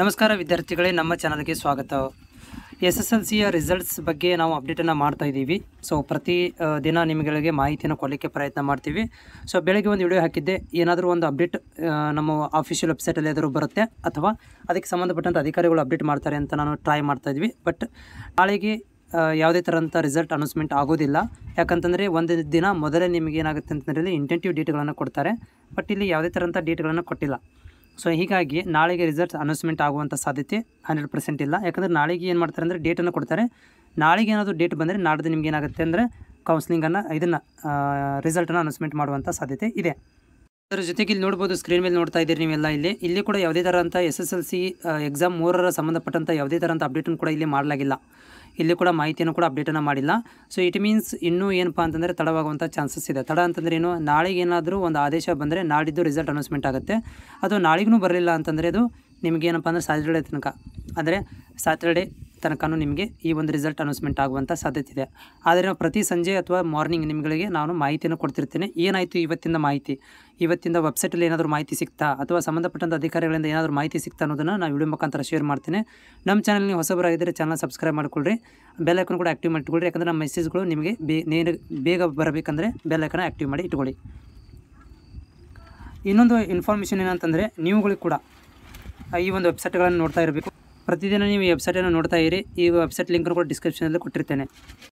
ನಮಸ್ಕಾರ ವಿದ್ಯಾರ್ಥಿಗಳೇ, ನಮ್ಮ ಚಾನಲ್ಗೆ ಸ್ವಾಗತ. SSLCಯ ರಿಸಲ್ಟ್ಸ್ ಬಗ್ಗೆ ನಾವು ಅಪ್ಡೇಟನ್ನು ಮಾಡ್ತಾ ಇದ್ದೀವಿ. ಸೊ ಪ್ರತಿ ದಿನ ನಿಮಗೆ ಮಾಹಿತಿಯನ್ನು ಕೊಡಲಿಕ್ಕೆ ಪ್ರಯತ್ನ ಮಾಡ್ತೀವಿ. ಸೊ ಬೆಳಗ್ಗೆ ಒಂದು ವಿಡಿಯೋ ಹಾಕಿದ್ದೆ, ಏನಾದರೂ ಒಂದು ಅಪ್ಡೇಟ್ ನಮ್ಮ ಆಫಿಷಿಯಲ್ ವೆಬ್ಸೈಟಲ್ಲಿ ಯಾವ್ದಾದ್ರು ಬರುತ್ತೆ ಅಥವಾ ಅದಕ್ಕೆ ಸಂಬಂಧಪಟ್ಟಂಥ ಅಧಿಕಾರಿಗಳು ಅಪ್ಡೇಟ್ ಮಾಡ್ತಾರೆ ಅಂತ ನಾನು ಟ್ರೈ ಮಾಡ್ತಾ ಇದ್ವಿ. ಬಟ್ ನಾಳೆಗೆ ಯಾವುದೇ ಥರಂಥ ರಿಸಲ್ಟ್ ಅನೌನ್ಸ್ಮೆಂಟ್ ಆಗೋದಿಲ್ಲ. ಯಾಕಂತಂದರೆ ಒಂದು ದಿನ ಮೊದಲೇ ನಿಮಗೆ ಏನಾಗುತ್ತೆ ಅಂತಂದರೆ ಇಂಟೆಂಟಿವ್ ಡೇಟ್ಗಳನ್ನು ಕೊಡ್ತಾರೆ. ಬಟ್ ಇಲ್ಲಿ ಯಾವುದೇ ಥರಂಥ ಡೇಟ್ಗಳನ್ನು ಕೊಟ್ಟಿಲ್ಲ. ಸೊ ಹೀಗಾಗಿ ನಾಳೆಗೆ ರಿಸಲ್ಟ್ ಅನೌನ್ಸ್ಮೆಂಟ್ ಆಗುವಂಥ ಸಾಧ್ಯತೆ 100% ಇಲ್ಲ. ಯಾಕಂದರೆ ನಾಳೆಗೆ ಏನು ಮಾಡ್ತಾರೆ ಅಂದರೆ ಡೇಟನ್ನು ಕೊಡ್ತಾರೆ. ನಾಳೆಗೆ ಏನಾದರೂ ಡೇಟ್ ಬಂದರೆ ನಾಡ್ದು ನಿಮ್ಗೆ ಏನಾಗುತ್ತೆ ಅಂದರೆ ಕೌನ್ಸ್ಲಿಂಗನ್ನು ರಿಸಲ್ಟನ್ನು ಅನೌನ್ಸ್ಮೆಂಟ್ ಮಾಡುವಂಥ ಸಾಧ್ಯತೆ ಇದೆ. ಅದರ ಜೊತೆಗೆ ಇಲ್ಲಿ ನೋಡ್ಬೋದು, ಸ್ಕ್ರೀನ್ ಮೇಲೆ ನೋಡ್ತಾ ಇದ್ದೀರಿ ನೀವೆಲ್ಲ. ಇಲ್ಲಿ ಕೂಡ ಯಾವುದೇ ಥರಂಥ SSLC ಎಕ್ಸಾಮ್ 3ರ ಸಂಬಂಧಪಟ್ಟಂಥ ಯಾವುದೇ ಥರಂಥ ಅಪ್ಡೇಟನ್ನು ಕೂಡ ಇಲ್ಲಿ ಮಾಡಲಾಗಿಲ್ಲ. ಇಲ್ಲಿ ಕೂಡ ಮಾಹಿತಿಯನ್ನು ಕೂಡ ಅಪ್ಡೇಟನ್ನು ಮಾಡಿಲ್ಲ. ಸೊ ಇಟ್ ಮೀನ್ಸ್ ಇನ್ನೂ ಏನಪ್ಪ ಅಂತಂದರೆ ತಡವಾಗುವಂಥ ಚಾನ್ಸಸ್ ಇದೆ. ತಡ ಅಂತಂದರೆ ಏನು, ನಾಳೆಗೆ ಏನಾದರೂ ಒಂದು ಆದೇಶ ಬಂದರೆ ನಾಡಿದ್ದು ರಿಸಲ್ಟ್ ಅನೌನ್ಸ್ಮೆಂಟ್ ಆಗುತ್ತೆ. ಅದು ನಾಳೆಗೂ ಬರಲಿಲ್ಲ ಅಂತಂದರೆ ಅದು ನಿಮಗೇನಪ್ಪ ಅಂದರೆ ಸ್ಯಾಟರ್ಡೇ ತನಕನೂ ನಿಮಗೆ ಈ ಒಂದು ರಿಸಲ್ಟ್ ಅನೌನ್ಸ್ಮೆಂಟ್ ಆಗುವಂಥ ಸಾಧ್ಯತೆ ಇದೆ. ಆದರೆ ನಾವು ಪ್ರತಿ ಸಂಜೆ ಅಥವಾ ಮಾರ್ನಿಂಗ್ ನಿಮಗೆ ನಾನು ಮಾಹಿತಿಯನ್ನು ಕೊಡ್ತಿರ್ತೇನೆ. ಏನಾಯಿತು ಇವತ್ತಿಂದ ಮಾಹಿತಿ, ಇವತ್ತಿಂದ ವೆಬ್ಸೈಟಲ್ಲಿ ಏನಾದರೂ ಮಾಹಿತಿ ಸಿಗ್ತಾ ಅಥವಾ ಸಂಬಂಧಪಟ್ಟಂಥ ಅಧಿಕಾರಿಗಳಿಂದ ಏನಾದರೂ ಮಾಹಿತಿ ಸಿಗ್ತಾ ಅನ್ನೋದನ್ನು ನಾವು ವಿಡಿಯೋ ಮುಖಾಂತರ ಶೇರ್ ಮಾಡ್ತೇನೆ. ನಮ್ಮ ಚಾನಲ್ ನೀವು ಹೊಸಬರಾಗಿದ್ದರೆ ಚಾನಲ್ ಸಬ್ಸ್ಕ್ರೈಬ್ ಮಾಡಿಕೊಳ್ಳ್ರಿ, ಬೆಲ್ ಐಕನ್ ಕೂಡ ಆ್ಯಕ್ಟಿವ್ ಮಾಡಿ ಇಟ್ಕೊಳ್ಳಿ. ಯಾಕಂದರೆ ನಮ್ಮ ಮೆಸೇಜ್ಗಳು ನಿಮಗೆ ಬೇಗ ಬರಬೇಕಂದ್ರೆ ಬೆಲ್ ಐಕನ್ ಆ್ಯಕ್ಟಿವ್ ಮಾಡಿ ಇಟ್ಕೊಳ್ಳಿ. ಇನ್ನೊಂದು ಇನ್ಫಾರ್ಮೇಷನ್ ಏನಂತಂದರೆ, ನೀವುಗಳಿಗೆ ಕೂಡ ಈ ಒಂದು ವೆಬ್ಸೈಟ್ಗಳನ್ನು ನೋಡ್ತಾ ಇರಬೇಕು. ಪ್ರತಿದಿನ ನೀವು ಈ ವೆಬ್ಸೈಟನ್ನು ನೋಡ್ತಾ ಇರಿ. ಈ ವೆಬ್ಸೈಟ್ ಲಿಂಕನ್ನು ಕೂಡ ಡಿಸ್ಕ್ರಿಪ್ಷನಲ್ಲಿ ಕೊಟ್ಟಿರ್ತೇನೆ.